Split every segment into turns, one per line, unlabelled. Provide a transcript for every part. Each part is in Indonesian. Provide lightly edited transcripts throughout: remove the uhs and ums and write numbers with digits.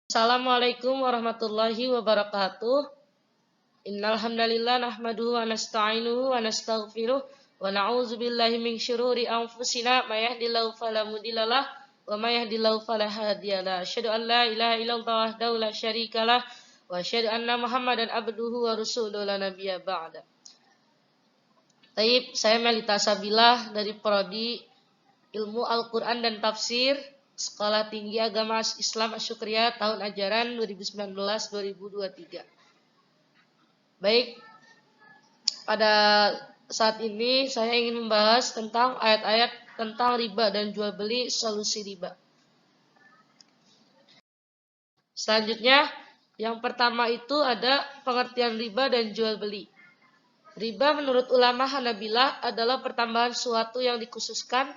Assalamualaikum warahmatullahi wabarakatuh. Innal hamdalillah nahmaduhu wa nasta'inuhu wa nastaghfiruh wa na'udzu billahi min syururi anfusina may yahdihillahu fala mudhillalah wa may yahdihillahu fala hadiyalah. Asyhadu an la ilaha illallah wahdahu la syarikalah wa asyhadu anna Muhammadan abduhu wa rasuluhu la nabiyya ba'da. Taib, saya Melita Sabilah dari Prodi Ilmu Al-Quran dan Tafsir Sekolah Tinggi Agama Islam Asyukriyah tahun ajaran 2019-2023. Baik, pada saat ini saya ingin membahas tentang ayat-ayat tentang riba dan jual beli solusi riba. Selanjutnya, yang pertama itu ada pengertian riba dan jual beli. Riba menurut ulama Hanabilah adalah pertambahan suatu yang dikhususkan.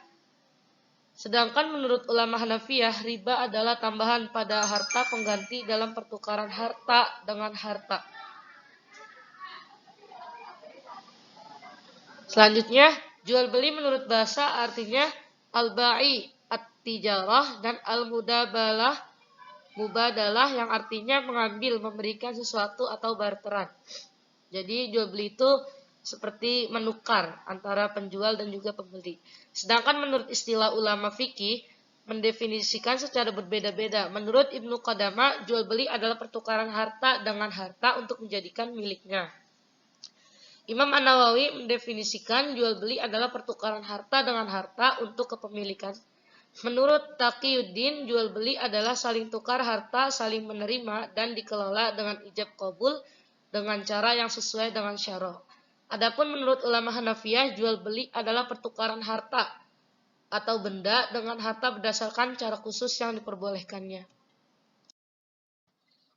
Sedangkan menurut ulama Hanafiyah, riba adalah tambahan pada harta pengganti dalam pertukaran harta dengan harta. Selanjutnya, jual beli menurut bahasa artinya al-ba'i, at-tijarah, dan al-mudadalah, mubadalah yang artinya mengambil, memberikan sesuatu atau barteran. Jadi jual beli itu seperti menukar antara penjual dan juga pembeli. Sedangkan menurut istilah ulama fikih mendefinisikan secara berbeda-beda. Menurut Ibnu Qudamah, jual beli adalah pertukaran harta dengan harta untuk menjadikan miliknya. Imam An-Nawawi mendefinisikan jual beli adalah pertukaran harta dengan harta untuk kepemilikan. Menurut Taqiyuddin, jual beli adalah saling tukar harta, saling menerima dan dikelola dengan ijab qabul dengan cara yang sesuai dengan syara'. Adapun menurut ulama Hanafiyah, jual beli adalah pertukaran harta atau benda dengan harta berdasarkan cara khusus yang diperbolehkannya.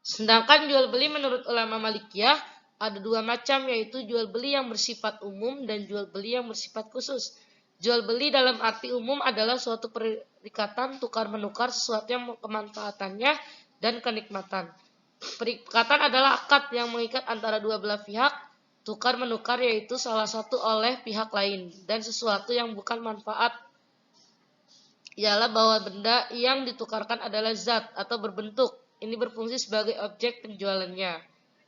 Sedangkan jual beli menurut ulama Malikiyah ada dua macam, yaitu jual beli yang bersifat umum dan jual beli yang bersifat khusus. Jual beli dalam arti umum adalah suatu perikatan tukar-menukar sesuatu yang kemanfaatannya dan kenikmatan. Perikatan adalah akad yang mengikat antara dua belah pihak. Tukar-menukar yaitu salah satu oleh pihak lain, dan sesuatu yang bukan manfaat ialah bahwa benda yang ditukarkan adalah zat atau berbentuk. Ini berfungsi sebagai objek penjualannya.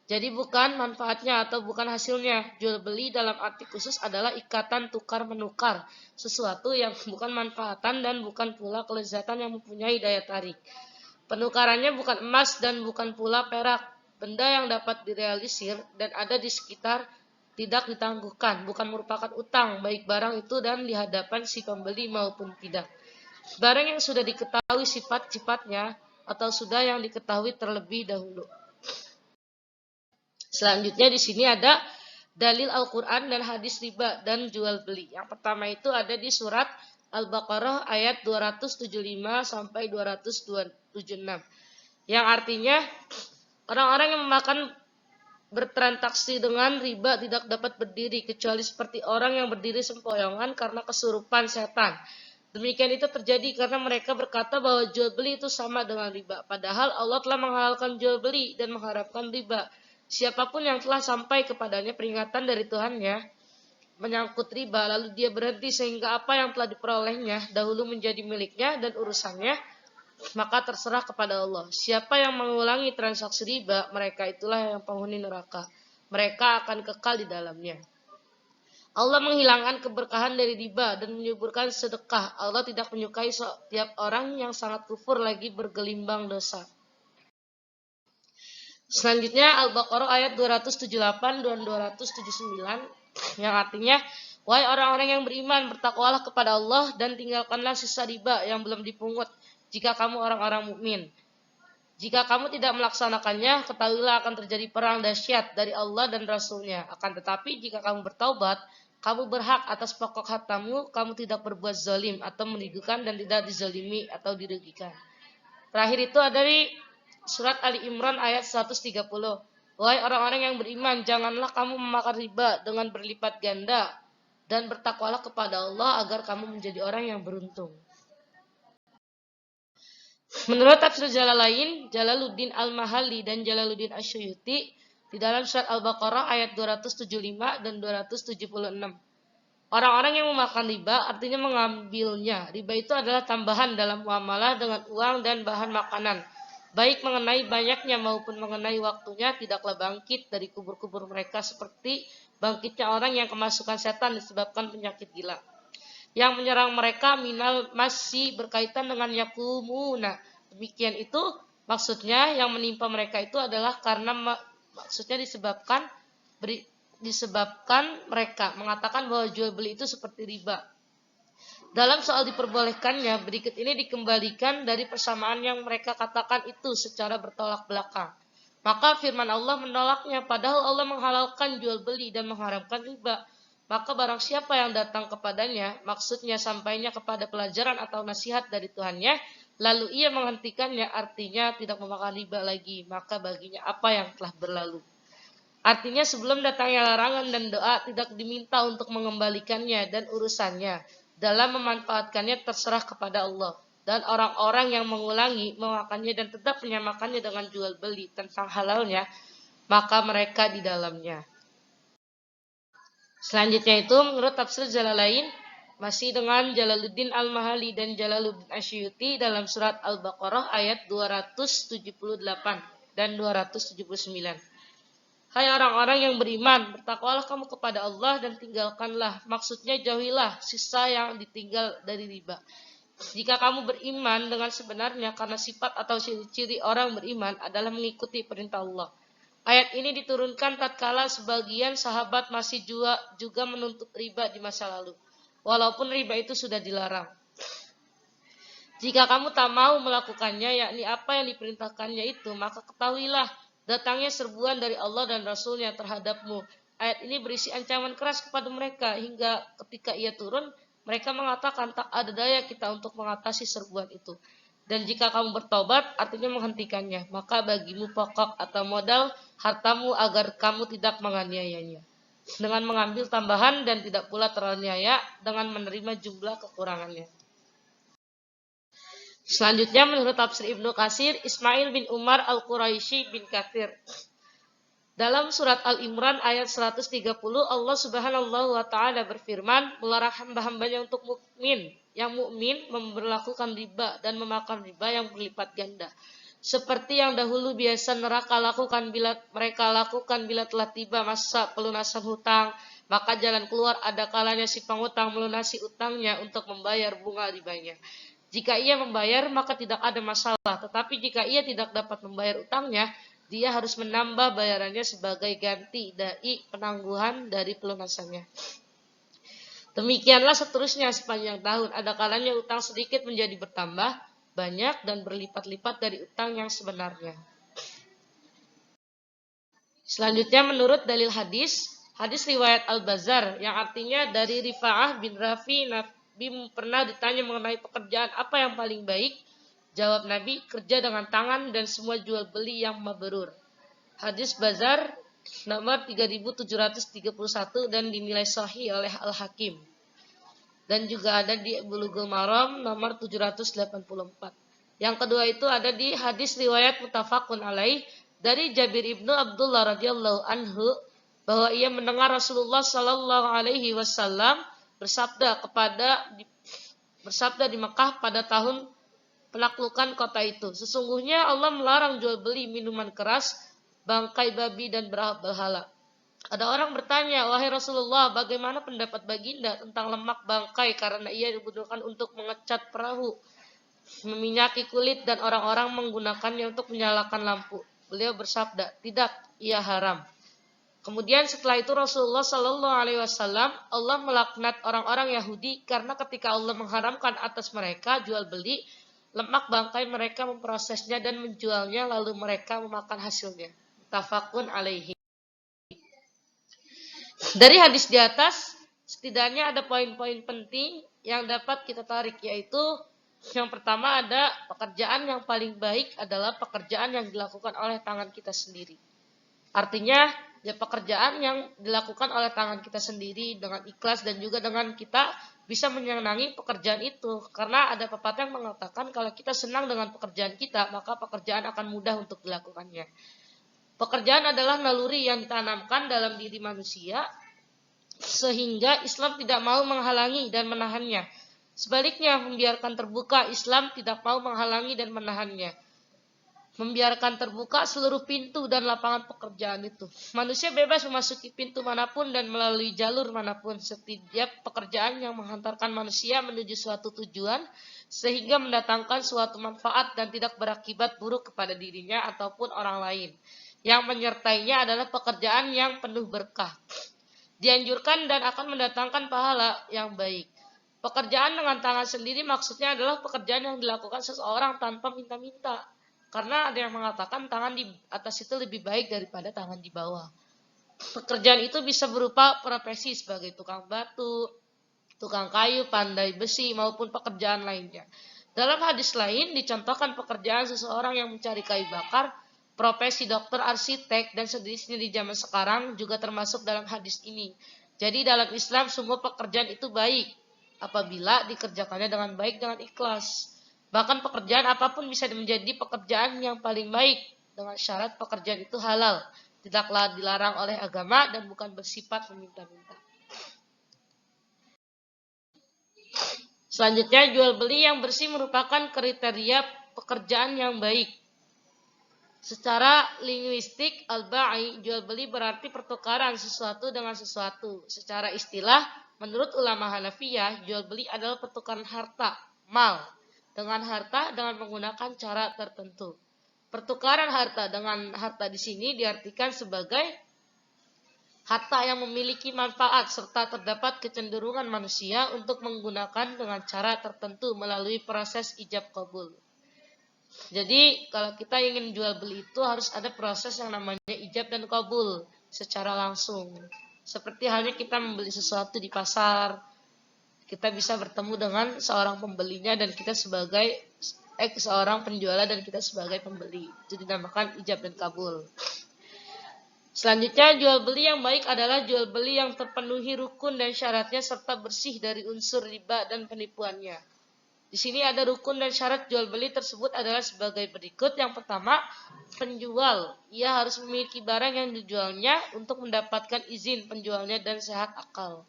Jadi bukan manfaatnya atau bukan hasilnya. Jual beli dalam arti khusus adalah ikatan tukar-menukar, sesuatu yang bukan manfaatan dan bukan pula kelezatan yang mempunyai daya tarik. Penukarannya bukan emas dan bukan pula perak. Benda yang dapat direalisir dan ada di sekitar tidak ditangguhkan, bukan merupakan utang, baik barang itu dan di hadapan si pembeli maupun tidak. Barang yang sudah diketahui sifat-sifatnya atau sudah yang diketahui terlebih dahulu. Selanjutnya di sini ada dalil Al-Quran dan hadis riba dan jual beli. Yang pertama itu ada di surat Al-Baqarah ayat 275 sampai 276. Yang artinya orang-orang yang memakan bertransaksi dengan riba tidak dapat berdiri kecuali seperti orang yang berdiri sempoyongan karena kesurupan setan. Demikian itu terjadi karena mereka berkata bahwa jual beli itu sama dengan riba. Padahal Allah telah menghalalkan jual beli dan mengharapkan riba. Siapapun yang telah sampai kepadanya peringatan dari Tuhannya menyangkut riba, lalu dia berhenti sehingga apa yang telah diperolehnya dahulu menjadi miliknya dan urusannya, maka terserah kepada Allah. Siapa yang mengulangi transaksi riba, mereka itulah yang penghuni neraka. Mereka akan kekal di dalamnya. Allah menghilangkan keberkahan dari riba dan menyuburkan sedekah. Allah tidak menyukai setiap orang yang sangat kufur lagi bergelimbang dosa. Selanjutnya Al-Baqarah ayat 278 dan 279 yang artinya, wahai orang-orang yang beriman, bertakwalah kepada Allah dan tinggalkanlah sisa riba yang belum dipungut jika kamu orang-orang mukmin. Jika kamu tidak melaksanakannya, ketahuilah akan terjadi perang dahsyat dari Allah dan Rasul-Nya. Akan tetapi jika kamu bertaubat, kamu berhak atas pokok hartamu, kamu tidak berbuat zalim atau merugikan dan tidak dizalimi atau dirugikan. Terakhir itu ada di surat Ali Imran ayat 130. Wahai orang-orang yang beriman, janganlah kamu memakan riba dengan berlipat ganda, dan bertakwalah kepada Allah agar kamu menjadi orang yang beruntung. Menurut tafsir Jalalain, Jalaluddin Al-Mahalli dan Jalaluddin Asyuyuti di dalam surat Al-Baqarah ayat 275 dan 276. Orang-orang yang memakan riba artinya mengambilnya. Riba itu adalah tambahan dalam muamalah dengan uang dan bahan makanan. baik mengenai banyaknya maupun mengenai waktunya, tidaklah bangkit dari kubur-kubur mereka seperti bangkitnya orang yang kemasukan setan disebabkan penyakit gila. Yang menyerang mereka minal masih berkaitan dengan yakumuna. Demikian itu maksudnya yang menimpa mereka itu adalah karena maksudnya disebabkan mereka mengatakan bahwa jual beli itu seperti riba. Dalam soal diperbolehkannya, berikut ini dikembalikan dari persamaan yang mereka katakan itu secara bertolak belakang. Maka firman Allah menolaknya, padahal Allah menghalalkan jual beli dan mengharamkan riba. Maka barang siapa yang datang kepadanya, maksudnya sampainya kepada pelajaran atau nasihat dari Tuhannya, lalu ia menghentikannya, artinya tidak memakan riba lagi, maka baginya apa yang telah berlalu. Artinya sebelum datangnya larangan dan doa tidak diminta untuk mengembalikannya dan urusannya dalam memanfaatkannya terserah kepada Allah. Dan orang-orang yang mengulangi memakannya dan tetap menyamakannya dengan jual beli tentang halalnya, maka mereka di dalamnya. Selanjutnya itu menurut tafsir Jalalain masih dengan Jalaluddin Al-Mahali dan Jalaluddin Asyuti dalam surat Al-Baqarah ayat 278 dan 279. Hai orang-orang yang beriman, bertakwalah kamu kepada Allah dan tinggalkanlah, maksudnya jauhilah sisa yang ditinggal dari riba. Jika kamu beriman dengan sebenarnya, karena sifat atau ciri-ciri orang beriman adalah mengikuti perintah Allah. Ayat ini diturunkan tatkala sebagian sahabat masih juga menuntut riba di masa lalu, walaupun riba itu sudah dilarang. Jika kamu tak mau melakukannya, yakni apa yang diperintahkannya itu, maka ketahuilah datangnya serbuan dari Allah dan Rasul-Nya terhadapmu. Ayat ini berisi ancaman keras kepada mereka hingga ketika ia turun, mereka mengatakan tak ada daya kita untuk mengatasi serbuan itu. Dan jika kamu bertobat, artinya menghentikannya, maka bagimu pokok atau modal hartamu agar kamu tidak menganiayanya. Dengan mengambil tambahan dan tidak pula teraniaya dengan menerima jumlah kekurangannya. Selanjutnya menurut tafsir Ibnu Katsir, Ismail bin Umar Al-Quraisy bin Katsir. Dalam surat Al-Imran ayat 130, Allah Subhanahu wa taala berfirman, melarang hamba-hambanya untuk mukmin. Yang mukmin memperlakukan riba dan memakan riba yang berlipat ganda. Seperti yang dahulu biasa mereka lakukan bila telah tiba masa pelunasan hutang, maka jalan keluar ada kalanya si pengutang melunasi utangnya untuk membayar bunga ribanya. Jika ia membayar, maka tidak ada masalah. Tetapi jika ia tidak dapat membayar utangnya, dia harus menambah bayarannya sebagai ganti dari penangguhan dari pelunasannya. Demikianlah seterusnya sepanjang tahun. Ada kalanya utang sedikit menjadi bertambah banyak dan berlipat-lipat dari utang yang sebenarnya. Selanjutnya menurut dalil hadis riwayat Al-Bazzar yang artinya dari Rifa'ah bin Rafi pernah ditanya mengenai pekerjaan apa yang paling baik. Jawab Nabi, kerja dengan tangan dan semua jual beli yang mabrur. Hadis Bazar nomor 3731 dan dinilai sahih oleh Al-Hakim. Dan juga ada di Bulughul Maram nomor 784. Yang kedua itu ada di hadis riwayat muttafaqun alaih dari Jabir ibnu Abdullah radhiyallahu anhu bahwa ia mendengar Rasulullah sallallahu alaihi wasallam bersabda di Mekah pada tahun penaklukan kota itu. Sesungguhnya Allah melarang jual beli minuman keras, bangkai babi dan berhala. Ada orang bertanya, wahai Rasulullah, bagaimana pendapat baginda tentang lemak bangkai karena ia digunakan untuk mengecat perahu, meminyaki kulit dan orang-orang menggunakannya untuk menyalakan lampu. Beliau bersabda, tidak, ia haram. Kemudian setelah itu Rasulullah Shallallahu Alaihi Wasallam Allah melaknat orang-orang Yahudi karena ketika Allah mengharamkan atas mereka jual beli lemak bangkai, mereka memprosesnya dan menjualnya lalu mereka memakan hasilnya. Muttafaqun alaihi. Dari hadis di atas setidaknya ada poin-poin penting yang dapat kita tarik, yaitu yang pertama ada pekerjaan yang paling baik adalah pekerjaan yang dilakukan oleh tangan kita sendiri. Artinya ya pekerjaan yang dilakukan oleh tangan kita sendiri dengan ikhlas dan juga dengan kita bisa menyenangi pekerjaan itu. Karena ada pepatah yang mengatakan kalau kita senang dengan pekerjaan kita, maka pekerjaan akan mudah untuk dilakukannya. Pekerjaan adalah naluri yang ditanamkan dalam diri manusia sehingga Islam tidak mau menghalangi dan menahannya. Sebaliknya, membiarkan terbuka, Islam tidak mau menghalangi dan menahannya. membiarkan terbuka seluruh pintu dan lapangan pekerjaan itu. Manusia bebas memasuki pintu manapun dan melalui jalur manapun. Setiap pekerjaan yang menghantarkan manusia menuju suatu tujuan, sehingga mendatangkan suatu manfaat dan tidak berakibat buruk kepada dirinya ataupun orang lain. Yang menyertainya adalah pekerjaan yang penuh berkah. Dianjurkan dan akan mendatangkan pahala yang baik. Pekerjaan dengan tangan sendiri maksudnya adalah pekerjaan yang dilakukan seseorang tanpa minta-minta. Karena ada yang mengatakan tangan di atas itu lebih baik daripada tangan di bawah. Pekerjaan itu bisa berupa profesi sebagai tukang batu, tukang kayu, pandai besi, maupun pekerjaan lainnya. Dalam hadis lain dicontohkan pekerjaan seseorang yang mencari kayu bakar, profesi dokter, arsitek, dan sejenisnya di zaman sekarang juga termasuk dalam hadis ini. Jadi dalam Islam semua pekerjaan itu baik apabila dikerjakannya dengan baik, dengan ikhlas. Bahkan pekerjaan apapun bisa menjadi pekerjaan yang paling baik dengan syarat pekerjaan itu halal, tidaklah dilarang oleh agama dan bukan bersifat meminta-minta. Selanjutnya, jual beli yang bersih merupakan kriteria pekerjaan yang baik. Secara linguistik, al-ba'i, jual beli berarti pertukaran sesuatu dengan sesuatu. Secara istilah, menurut ulama Hanafiyah, jual beli adalah pertukaran harta, mal, dengan harta dengan menggunakan cara tertentu. Pertukaran harta dengan harta di sini diartikan sebagai harta yang memiliki manfaat serta terdapat kecenderungan manusia untuk menggunakan dengan cara tertentu melalui proses ijab qabul. Jadi kalau kita ingin jual beli itu harus ada proses yang namanya ijab dan qabul secara langsung. Seperti halnya kita membeli sesuatu di pasar, kita bisa bertemu dengan seorang pembelinya dan kita sebagai seorang penjual dan kita sebagai pembeli. Itu dinamakan ijab dan kabul. Selanjutnya, jual beli yang baik adalah jual beli yang terpenuhi rukun dan syaratnya serta bersih dari unsur riba dan penipuannya. Di sini ada rukun dan syarat jual beli tersebut adalah sebagai berikut. Yang pertama, penjual. Ia harus memiliki barang yang dijualnya untuk mendapatkan izin penjualnya dan sehat akal.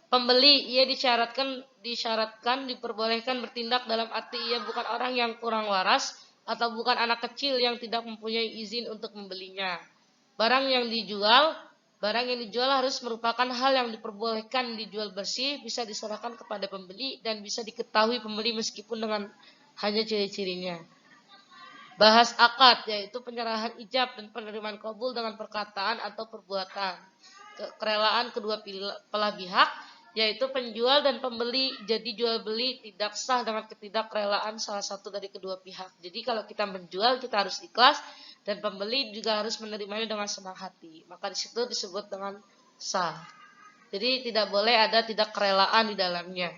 Pembeli, ia disyaratkan diperbolehkan bertindak dalam arti ia bukan orang yang kurang waras atau bukan anak kecil yang tidak mempunyai izin untuk membelinya. Barang yang dijual harus merupakan hal yang diperbolehkan dijual bersih, bisa diserahkan kepada pembeli dan bisa diketahui pembeli meskipun dengan hanya ciri-cirinya. Bahas akad, yaitu penyerahan ijab dan penerimaan kabul dengan perkataan atau perbuatan. Kerelaan kedua belah pihak, yaitu penjual dan pembeli. Jadi jual beli tidak sah dengan ketidakrelaan salah satu dari kedua pihak. Jadi kalau kita menjual kita harus ikhlas dan pembeli juga harus menerimanya dengan senang hati. Maka di situ disebut dengan sah. Jadi tidak boleh ada tidak kerelaan di dalamnya.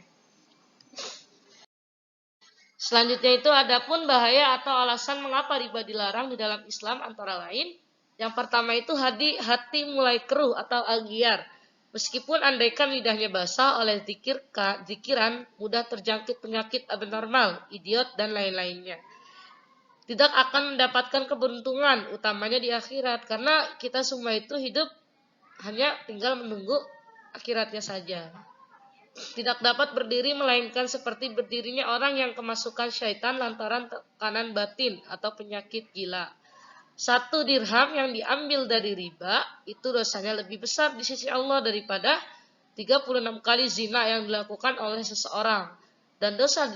Selanjutnya itu adapun bahaya atau alasan mengapa riba dilarang di dalam Islam antara lain. Yang pertama itu hati mulai keruh atau agiar. Meskipun andaikan lidahnya basah oleh zikiran, mudah terjangkit penyakit abnormal, idiot, dan lain-lainnya. Tidak akan mendapatkan keberuntungan, utamanya di akhirat. Karena kita semua itu hidup hanya tinggal menunggu akhiratnya saja. Tidak dapat berdiri melainkan seperti berdirinya orang yang kemasukan syaitan lantaran tekanan batin atau penyakit gila. 1 dirham yang diambil dari riba itu dosanya lebih besar di sisi Allah daripada 36 kali zina yang dilakukan oleh seseorang. Dan dosa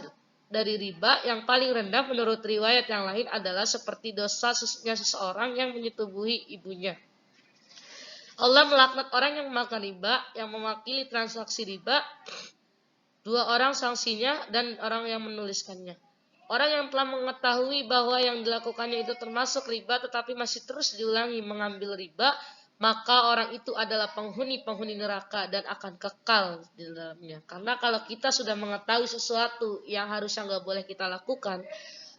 dari riba yang paling rendah menurut riwayat yang lain adalah seperti dosa seseorang yang menyetubuhi ibunya. Allah melaknat orang yang memakan riba, yang mewakili transaksi riba, 2 orang sanksinya dan orang yang menuliskannya. Orang yang telah mengetahui bahwa yang dilakukannya itu termasuk riba tetapi masih terus diulangi mengambil riba, maka orang itu adalah penghuni neraka dan akan kekal di dalamnya. Karena kalau kita sudah mengetahui sesuatu yang harusnya nggak boleh kita lakukan,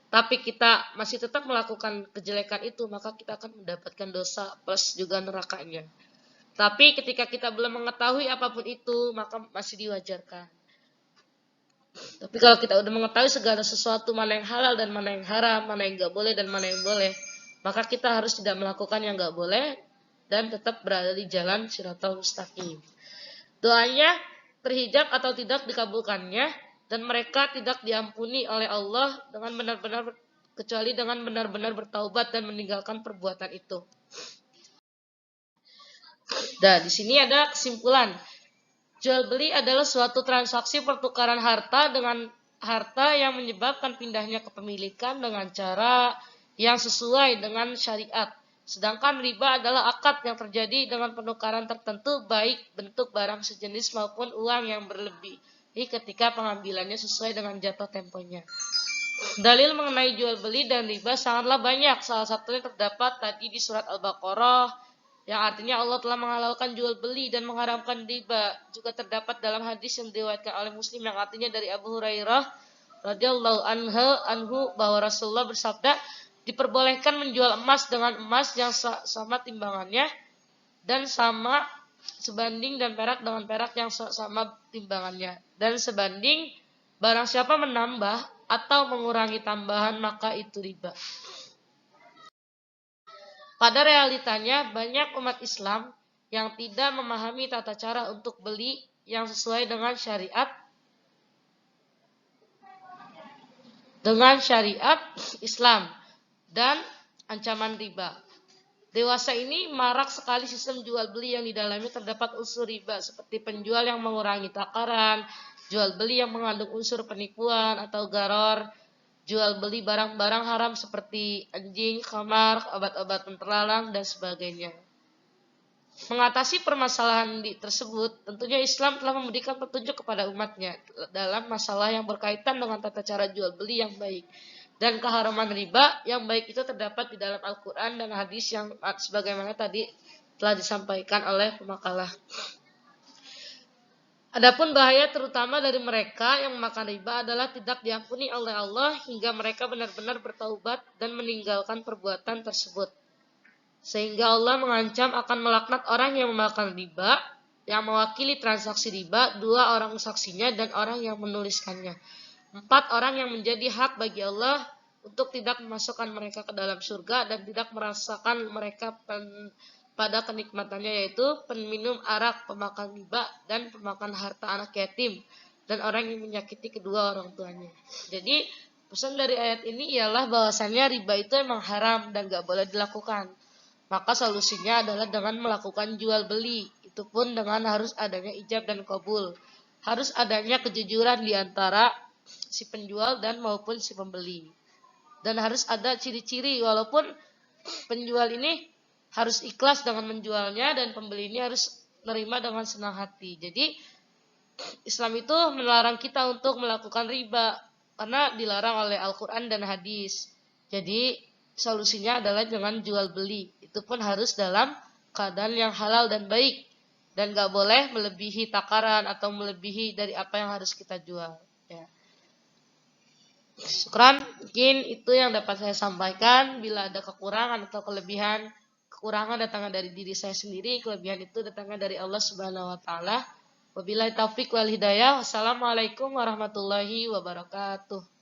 tapi kita masih tetap melakukan kejelekan itu, maka kita akan mendapatkan dosa plus juga nerakanya. Tapi ketika kita belum mengetahui apapun itu, maka masih diwajarkan. Tapi kalau kita udah mengetahui segala sesuatu, mana yang halal dan mana yang haram, mana yang gak boleh dan mana yang boleh, maka kita harus tidak melakukan yang gak boleh dan tetap berada di jalan Shiratal Mustaqim. Doanya terhijab atau tidak dikabulkannya, dan mereka tidak diampuni oleh Allah dengan benar-benar kecuali dengan benar-benar bertaubat dan meninggalkan perbuatan itu. Nah, di sini ada kesimpulan. Jual beli adalah suatu transaksi pertukaran harta dengan harta yang menyebabkan pindahnya kepemilikan dengan cara yang sesuai dengan syariat. Sedangkan riba adalah akad yang terjadi dengan penukaran tertentu baik bentuk barang sejenis maupun uang yang berlebih ketika pengambilannya sesuai dengan jatuh temponya. Dalil mengenai jual beli dan riba sangatlah banyak. Salah satunya terdapat tadi di surat Al-Baqarah yang artinya Allah telah menghalalkan jual beli dan mengharamkan riba. Juga terdapat dalam hadis yang diriwayatkan oleh Muslim yang artinya dari Abu Hurairah radhiyallahu anhu bahwa Rasulullah bersabda, diperbolehkan menjual emas dengan emas yang sama timbangannya dan sama sebanding, dan perak dengan perak yang sama timbangannya, dan sebanding. Barang siapa menambah atau mengurangi tambahan maka itu riba. Pada realitanya banyak umat Islam yang tidak memahami tata cara untuk beli yang sesuai dengan syariat Islam dan ancaman riba. Dewasa ini marak sekali sistem jual beli yang di dalamnya terdapat unsur riba seperti penjual yang mengurangi takaran, jual beli yang mengandung unsur penipuan atau gharar, jual beli barang-barang haram seperti anjing, khamar, obat-obatan terlarang, dan sebagainya. Mengatasi permasalahan tersebut, tentunya Islam telah memberikan petunjuk kepada umatnya dalam masalah yang berkaitan dengan tata cara jual beli yang baik. Dan keharaman riba yang baik itu terdapat di dalam Al-Quran dan hadis yang sebagaimana tadi telah disampaikan oleh pemakalah. Adapun bahaya terutama dari mereka yang memakan riba adalah tidak diampuni oleh Allah hingga mereka benar-benar bertaubat dan meninggalkan perbuatan tersebut. Sehingga Allah mengancam akan melaknat orang yang memakan riba, yang mewakili transaksi riba, 2 orang saksinya dan orang yang menuliskannya. 4 orang yang menjadi hak bagi Allah untuk tidak memasukkan mereka ke dalam surga dan tidak merasakan mereka pada kenikmatannya, yaitu peminum arak, pemakan riba, dan pemakan harta anak yatim, dan orang yang menyakiti kedua orang tuanya. Jadi pesan dari ayat ini ialah bahwasannya riba itu emang haram dan gak boleh dilakukan. Maka solusinya adalah dengan melakukan jual beli. Itu pun dengan harus adanya ijab dan qabul. Harus adanya kejujuran di antara si penjual dan maupun si pembeli. Dan harus ada ciri-ciri, walaupun penjual ini harus ikhlas dengan menjualnya dan pembeli ini harus menerima dengan senang hati. Jadi Islam itu melarang kita untuk melakukan riba karena dilarang oleh Al-Quran dan hadis. Jadi solusinya adalah dengan jual beli. Itu pun harus dalam keadaan yang halal dan baik. Dan gak boleh melebihi takaran atau melebihi dari apa yang harus kita jual. Ya. Syukran, mungkin itu yang dapat saya sampaikan. Bila ada kekurangan atau kelebihan, kekurangan datangnya dari diri saya sendiri, kelebihan itu datangnya dari Allah Subhanahu wa taala. Wabillahi taufik wal hidayah. Wassalamualaikum warahmatullahi wabarakatuh.